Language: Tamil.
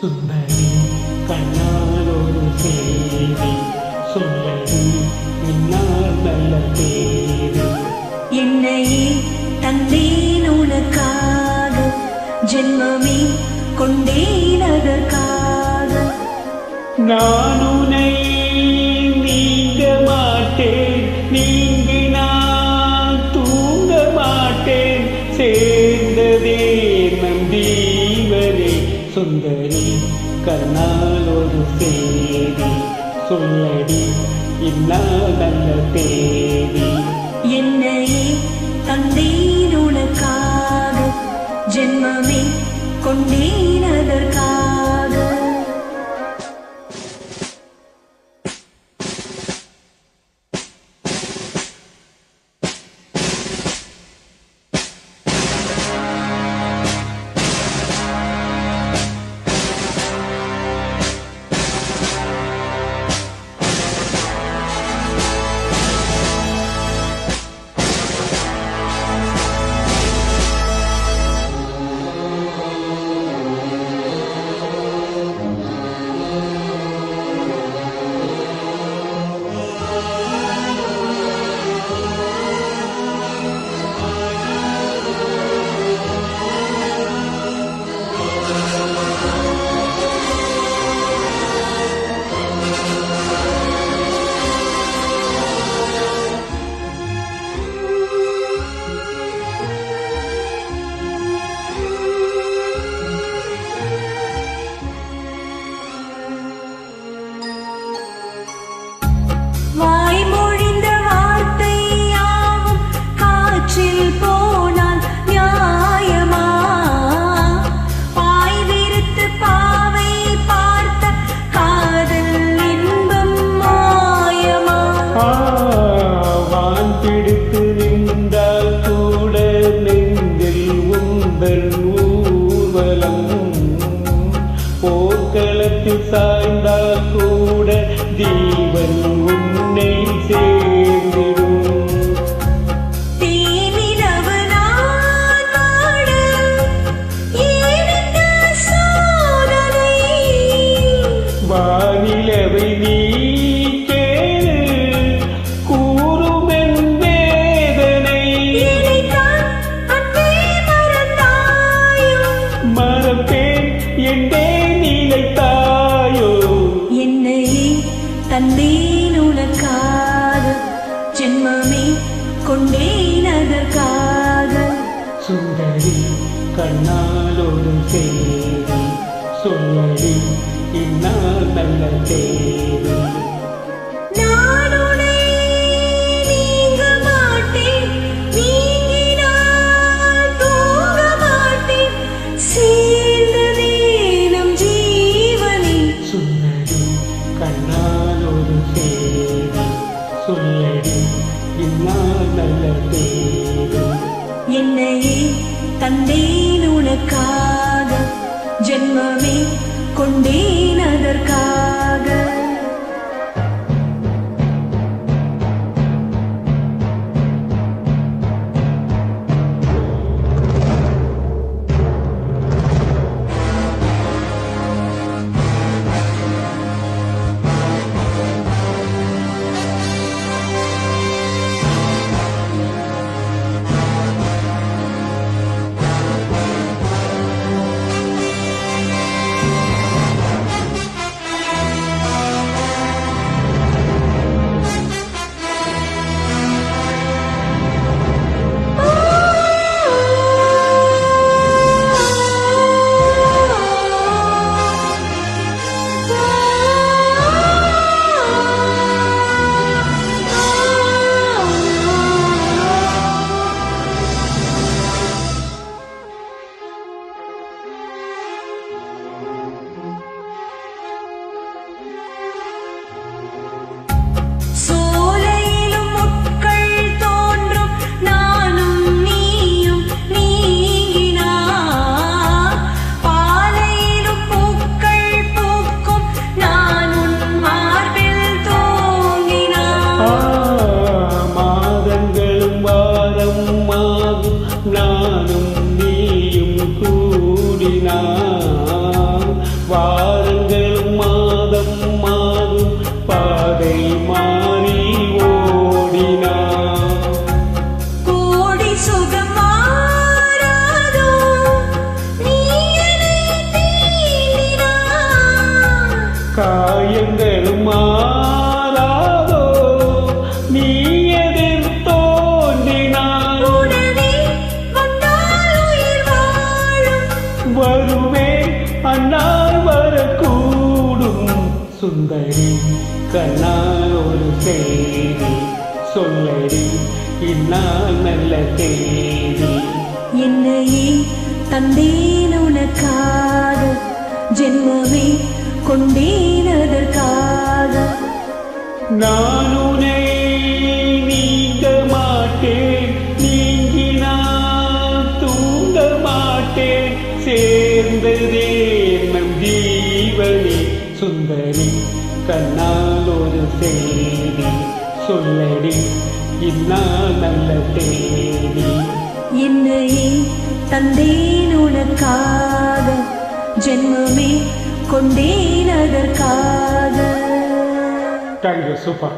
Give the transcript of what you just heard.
சுந்தரி கண்ணால் ஒரு செய்தி சொல்லடி என்னால் நல்ல தேதி. என்னையே தந்தேன் உனக்காக, ஜென்மமே கொண்டேன் அதற்காக. நான் உன்னை நீங்க மாட்டேன், நீங்கி நான் தூங்க மாட்டேன். சேர்ந்ததே நம் ஜீவனே. சுந்தரி கண்ணால் ஒரு செய்தி சொல்லடி இன்னால் நல்ல தேதி. என்னையே தந்தேன் உனக்காக, ஜென்மமே கொண்டேன் அதற்காக. போர்க்களத்தில் சாய்ந்தால் கூட தீவன் உன்னை சேர்ந்திடும். வானிலவை நீ கேளு கூறுமென் வேதனை. மறப்பேன் என்றே நிலைத்தாயோ. என்னையே தந்தேன் உனக்காக, ஜென்மமே கொண்டேன் அதற்காக. சுந்தரி கண்ணால் ஒரு செய்தி சொல்லடி இன்னால் நல்ல தேதி. நான் உன்னை நீங்க மாட்டேன், நீங்கினால் தூங்க மாட்டேன். சேர்ந்ததே நம் ஜீவனே. சுந்தரி கண்ணால் ஒரு செய்தி சொல்லடி இன்னால் நல்ல தேதி. என்னையே தந்தேன் உனக்காக, ஜென்மமே கொண்டேன் அதற்காக. வருவேன் அந்நாள் வரக்கூடும். சுந்தரி கண்ணால் ஒரு செய்தி சொல்லடி இந்நாள் நல்ல தேதி. என்னையே தந்தேன் உனக்காக, ஜென்மமே கொண்டேன் அதற்காக. நான் உன்னை நீங்க மாட்டேன், நீங்கினால் தூங்க மாட்டேன். சேர்ந்ததே நம் ஜீவனே. சுந்தரி கண்ணால் ஒரு செய்தி சொல்லடி இந்நாள் நல்ல தேதி. என்னையே தந்தேன் உனக்காக, ஜென்மமே கொண்டேன் அதற்காக. Thank you, super.